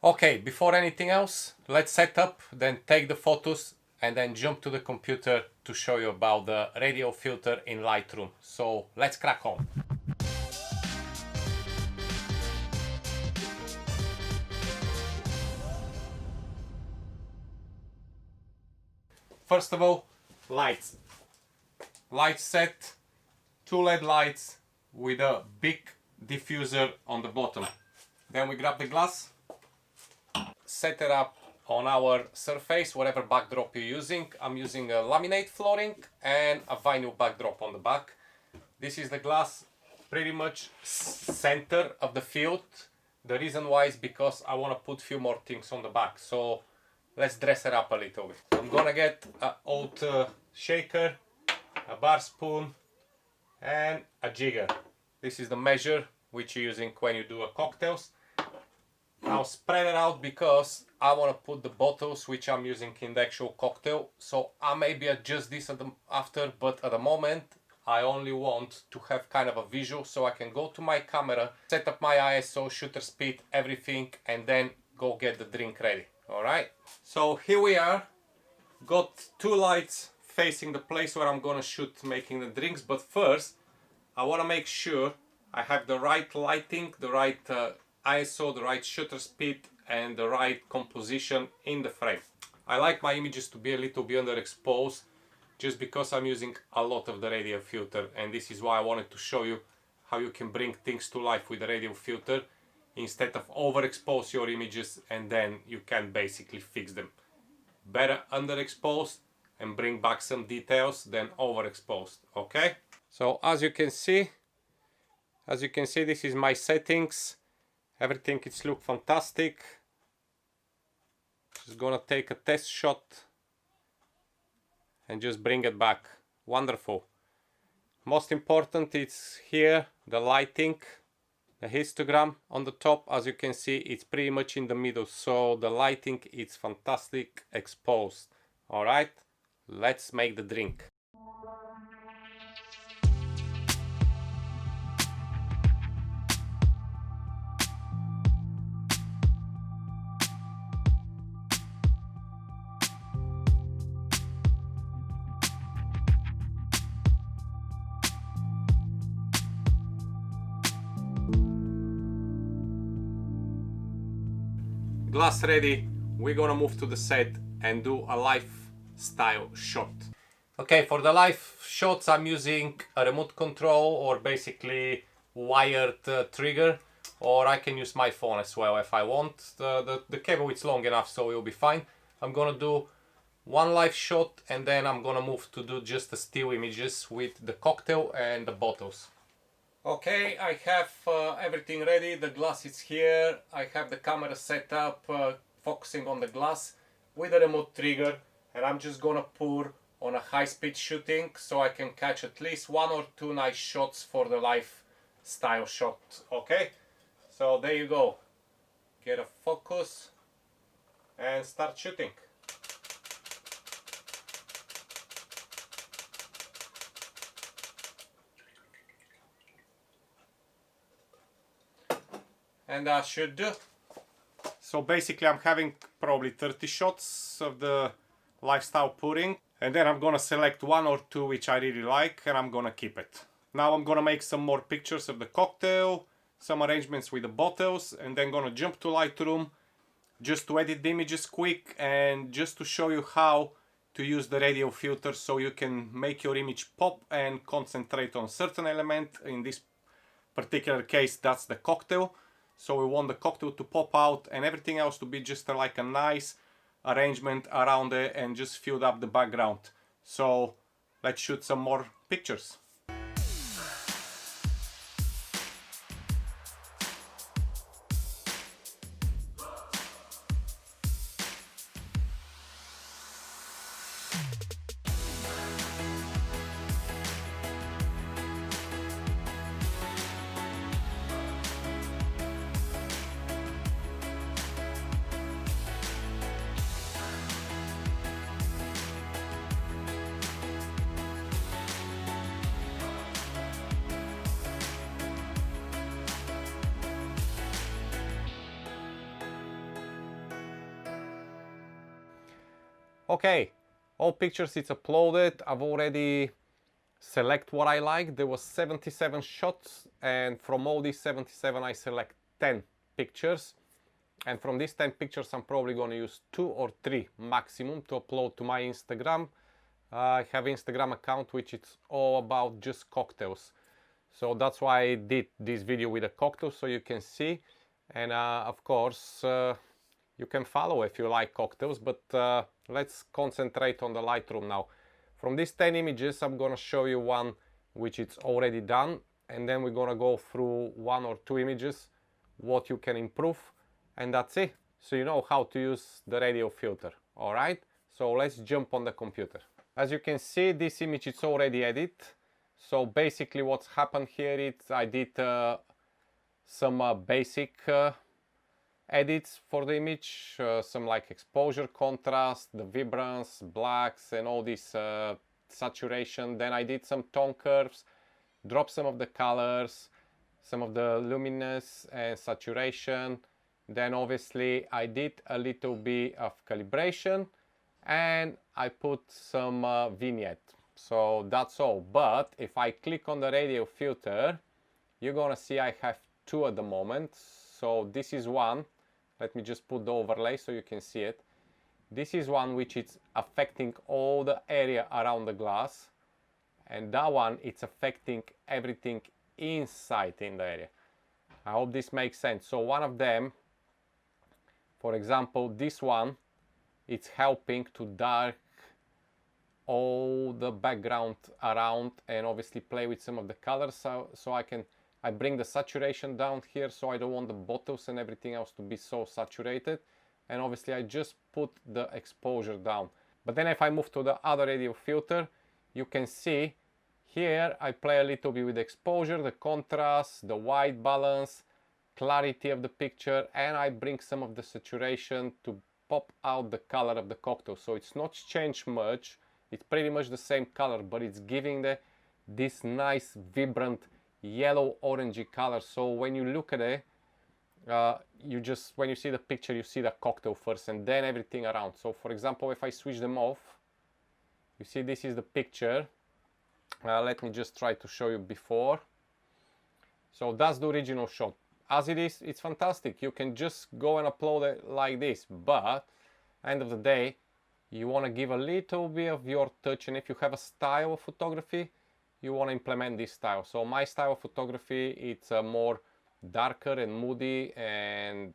Okay, before anything else, let's set up, then take the photos, and then jump to the computer to show you about the Radial Filter in Lightroom. So let's crack on. First of all, lights. Light set, 2 LED lights with a big diffuser on the bottom. Then we grab the glass, set it up on our surface, whatever backdrop you're using. I'm using a laminate flooring and a vinyl backdrop on the back. This is the glass pretty much center of the field. The reason why is because I want to put few more things on the back. So let's dress it up a little bit. I'm gonna get an old shaker, a bar spoon and a jigger. This is the measure which you're using when you do a cocktails. Now spread it out because I want to put the bottles which I'm using in the actual cocktail. So I maybe adjust this after, but at the moment I only want to have kind of a visual so I can go to my camera, set up my ISO, shutter speed, everything, and then go get the drink ready. Alright, so here we are. Got 2 lights facing the place where I'm gonna shoot making the drinks, but first I want to make sure I have the right lighting, the right ISO, the right shutter speed and the right composition in the frame. I like my images to be a little bit underexposed just because I'm using a lot of the radial filter, and this is why I wanted to show you how you can bring things to life with the radial filter instead of overexpose your images and then you can basically fix them. Better underexposed and bring back some details than overexposed. Okay, so as you can see this is my settings. Everything it's look fantastic. Just gonna take a test shot and just bring it back. Wonderful. Most important it's here the lighting, the histogram on the top. As you can see it's pretty much in the middle, so the lighting is fantastic exposed. Alright, let's make the drink. Glass ready, we're gonna move to the set and do a lifestyle shot. Okay, for the live shots I'm using a remote control or basically wired trigger, or I can use my phone as well if I want. The cable is long enough so it'll be fine. I'm gonna do one live shot and then I'm gonna move to do just the still images with the cocktail and the bottles. Okay, I have everything ready. The glass is here. I have the camera set up, focusing on the glass with a remote trigger, and I'm just gonna pour on a high-speed shooting so I can catch at least 1 or 2 nice shots for the lifestyle shot. Okay, so there you go. Get a focus and start shooting. And I should do. So basically I'm having probably 30 shots of the lifestyle pouring, and then I'm gonna select 1 or 2 which I really like and I'm gonna keep it. Now I'm gonna make some more pictures of the cocktail, some arrangements with the bottles, and then gonna jump to Lightroom just to edit the images quick and just to show you how to use the radial filter so you can make your image pop and concentrate on certain element. In this particular case that's the cocktail. So we want the cocktail to pop out and everything else to be just like a nice arrangement around it and just filled up the background. So let's shoot some more pictures. Okay, all pictures it's uploaded. I've already select what I like. There was 77 shots, and from all these 77 I select 10 pictures, and from these 10 pictures I'm probably going to use 2 or 3 maximum to upload to my Instagram. I have Instagram account which is all about just cocktails, so that's why I did this video with a cocktail, so you can see. And of course you can follow if you like cocktails, but let's concentrate on the Lightroom now. From these 10 images I'm gonna show you one which is already done, and then we're gonna go through 1 or 2 images what you can improve, and that's it. So you know how to use the Radial Filter. Alright, so let's jump on the computer. As you can see, this image is already edited. So basically what's happened here is I did some basic edits for the image, some like exposure, contrast, the vibrance, blacks, and all this saturation. Then I did some tone curves, dropped some of the colors, some of the luminous and saturation. Then obviously I did a little bit of calibration, and I put some vignette. So that's all. But if I click on the Radial Filter, you're gonna see I have 2 at the moment. So this is one. Let me just put the overlay so you can see it. This is one which is affecting all the area around the glass, and that one it's affecting everything inside in the area. I hope this makes sense. So one of them, for example, this one, it's helping to dark all the background around and obviously play with some of the colors, so I bring the saturation down here, so I don't want the bottles and everything else to be so saturated, and obviously I just put the exposure down. But then if I move to the other Radial Filter, you can see here I play a little bit with exposure, the contrast, the white balance, clarity of the picture, and I bring some of the saturation to pop out the color of the cocktail. So it's not changed much, it's pretty much the same color, but it's giving this nice vibrant yellow orangey color. So when you look at it, when you see the picture, you see the cocktail first and then everything around. So for example, if I switch them off, you see this is the picture. Let me just try to show you before. So that's the original shot. As it is, it's fantastic. You can just go and upload it like this, but end of the day, you want to give a little bit of your touch, and if you have a style of photography, you want to implement this style. So my style of photography, it's more darker and moody, and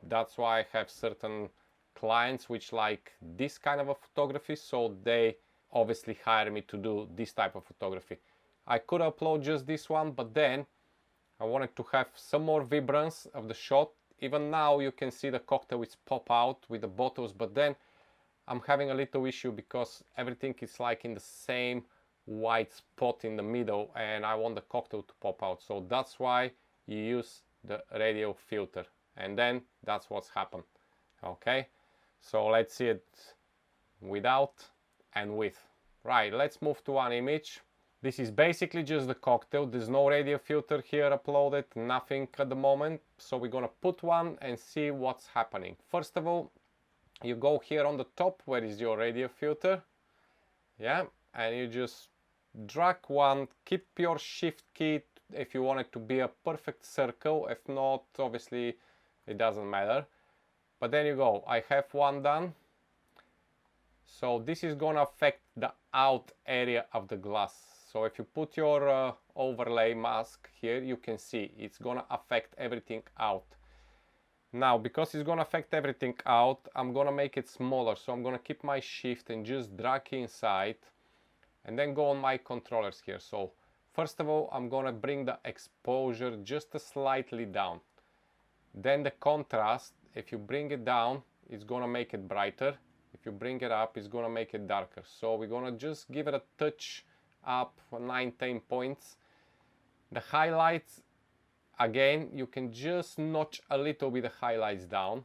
that's why I have certain clients which like this kind of a photography, so they obviously hire me to do this type of photography. I could upload just this one, but then I wanted to have some more vibrance of the shot. Even now you can see the cocktail is pop out with the bottles, but then I'm having a little issue because everything is like in the same white spot in the middle, and I want the cocktail to pop out. So that's why you use the Radial Filter, and then that's what's happened. Okay, so let's see it without and with. Right, let's move to one image. This is basically just the cocktail. There's no Radial Filter here uploaded, nothing at the moment. So we're gonna put one and see what's happening. First of all, you go here on the top where is your Radial Filter, yeah, and you just drag one. Keep your shift key if you want it to be a perfect circle. If not, obviously it doesn't matter. But then you go, I have one done. So this is gonna affect the out area of the glass. So if you put your overlay mask here, you can see it's gonna affect everything out. Now, because it's gonna affect everything out, I'm gonna make it smaller. So I'm gonna keep my shift and just drag inside, and then go on my controllers here. So first of all, I'm gonna bring the exposure just slightly down. Then the contrast, if you bring it down, it's gonna make it brighter. If you bring it up, it's gonna make it darker. So we're gonna just give it a touch up, 9-10 points. The highlights, again, you can just notch a little bit the highlights down,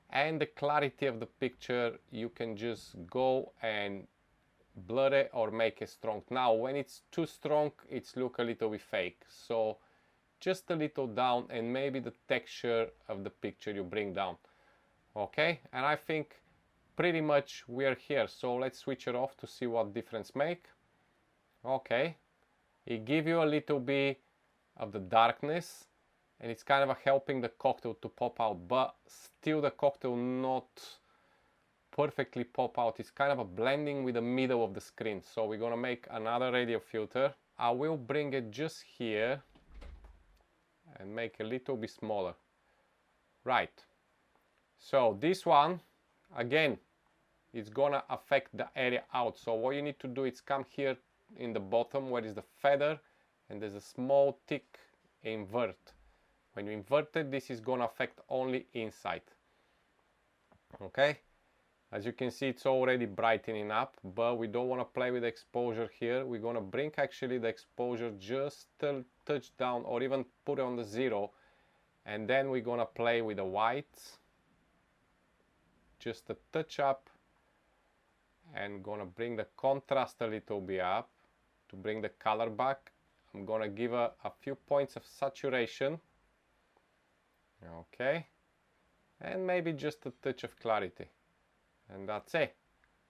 and the clarity of the picture, you can just go and blur it or make it strong. Now when it's too strong, it's look a little bit fake, so just a little down, and maybe the texture of the picture you bring down. Okay, and I think pretty much we're here. So let's switch it off to see what difference make. Okay, it gives you a little bit of the darkness, and it's kind of helping the cocktail to pop out, but still the cocktail not perfectly pop out. It's kind of a blending with the middle of the screen. So we're gonna make another radial filter. I will bring it just here and make a little bit smaller. Right, so this one again, it's gonna affect the area out. So what you need to do is come here in the bottom where is the feather, and there's a small tick invert. When you invert it, this is gonna affect only inside. Okay, as you can see, it's already brightening up, but we don't want to play with the exposure here. We're gonna bring actually the exposure just a touch down, or even put it on the 0, and then we're gonna play with the whites just a touch up, and gonna bring the contrast a little bit up to bring the color back. I'm gonna give a few points of saturation, okay, and maybe just a touch of clarity, and that's it.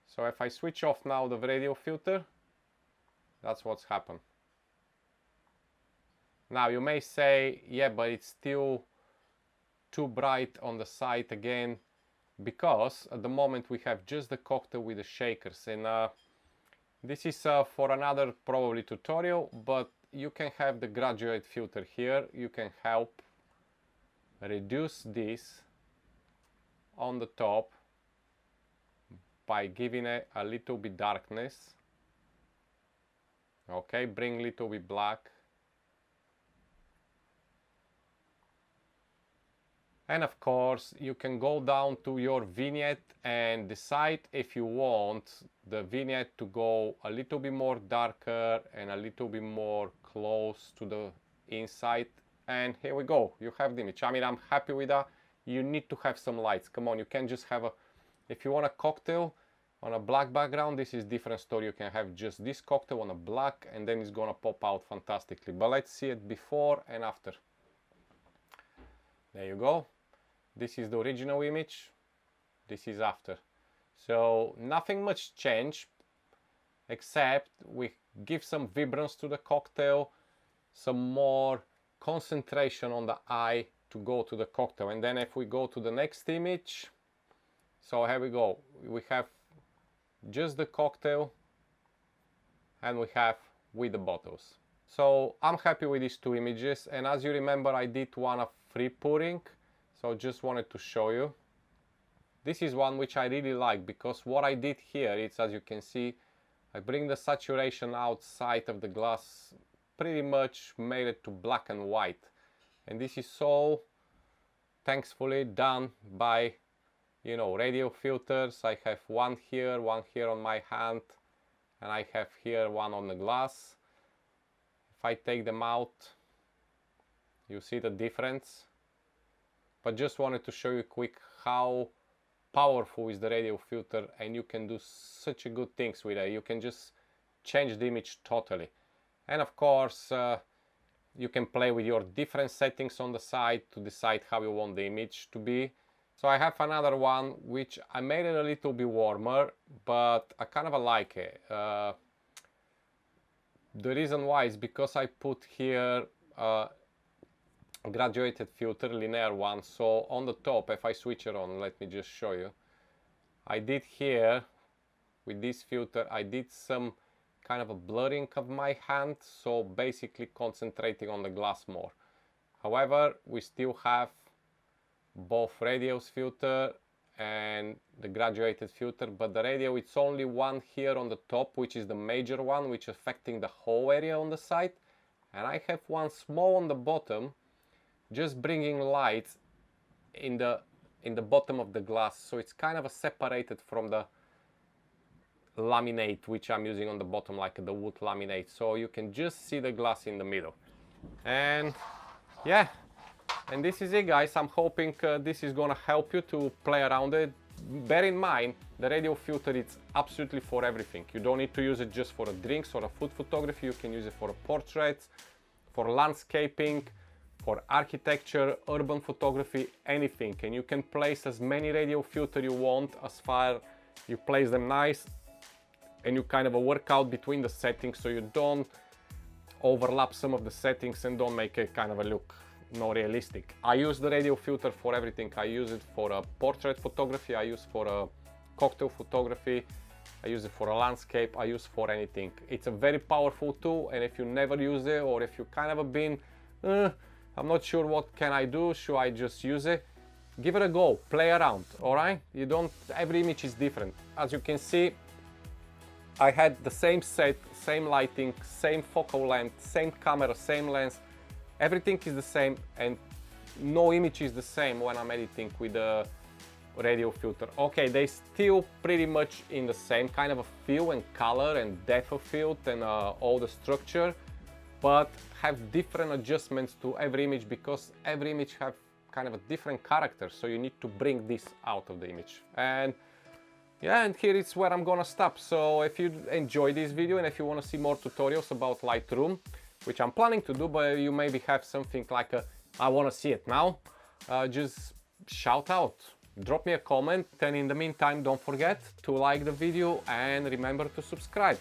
So if I switch off now the radial filter, that's what's happened. Now you may say, yeah, but it's still too bright on the side again, because at the moment we have just the cocktail with the shakers, and this is for another probably tutorial, but you can have the graduate filter here. You can help reduce this on the top by giving it a little bit darkness. Okay, bring a little bit black. And of course, you can go down to your vignette and decide if you want the vignette to go a little bit more darker and a little bit more close to the inside. And here we go, you have the image. I mean, I'm happy with that. You need to have some lights. Come on, you can't just have if you want a cocktail on a black background, this is different story. You can have just this cocktail on a black, and then it's gonna pop out fantastically. But let's see it before and after. There you go. This is the original image, this is after. So nothing much changed, except we give some vibrance to the cocktail, some more concentration on the eye to go to the cocktail. And then if we go to the next image, so here we go, we have just the cocktail, and we have with the bottles. So I'm happy with these two images, and as you remember, I did one of free pouring. So just wanted to show you. This is one which I really like, because what I did here is, as you can see, I bring the saturation outside of the glass, pretty much made it to black and white. And this is so thankfully done by, you know, radial filters. I have one here on my hand, and I have here one on the glass. If I take them out, you see the difference. But just wanted to show you quick how powerful is the radial filter, and you can do such a good things with it. You can just change the image totally. And of course, you can play with your different settings on the side to decide how you want the image to be. So I have another one which I made it a little bit warmer, but I kind of like it. The reason why is because I put here graduated filter, linear one. So on the top, if I switch it on, let me just show you. I did here with this filter, I did some kind of a blurring of my hand, so basically concentrating on the glass more. However, we still have both radials filter and the graduated filter, but the radial, it's only one here on the top, which is the major one, which is affecting the whole area on the side, and I have one small on the bottom, just bringing light in the bottom of the glass, so it's kind of separated from the laminate which I'm using on the bottom, like the wood laminate, so you can just see the glass in the middle. And yeah, and this is it, guys. I'm hoping this is gonna help you to play around it. Bear in mind, the radial filter is absolutely for everything. You don't need to use it just for a drinks or a food photography. You can use it for a portrait, for landscaping, for architecture, urban photography, anything. And you can place as many radial filter you want as far you place them nice, and you kind of work out between the settings so you don't overlap some of the settings and don't make it kind of a look not realistic. I use the Radial Filter for everything. I use it for a portrait photography, I use for a cocktail photography, I use it for a landscape, I use for anything. It's a very powerful tool, and if you never use it, or if you kind of been, I'm not sure what can I do, should I just use it? Give it a go, play around, alright? You don't, every image is different. As you can see, I had the same set, same lighting, same focal length, same camera, same lens. Everything is the same, and no image is the same when I'm editing with the Radial Filter. Okay, they still pretty much in the same kind of a feel and color and depth of field and all the structure, but have different adjustments to every image because every image have kind of a different character, so you need to bring this out of the image. And yeah, and here is where I'm gonna stop. So if you enjoyed this video and if you want to see more tutorials about Lightroom, which I'm planning to do, but you maybe have something like a I want to see it now, just shout out, drop me a comment, and in the meantime don't forget to like the video and remember to subscribe.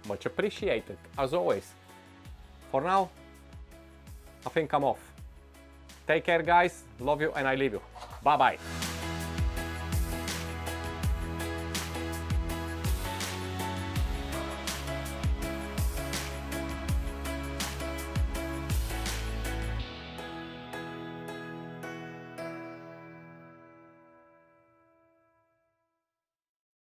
Much appreciated, as always. For now, I think I'm off. Take care guys, love you, and I leave you. Bye bye.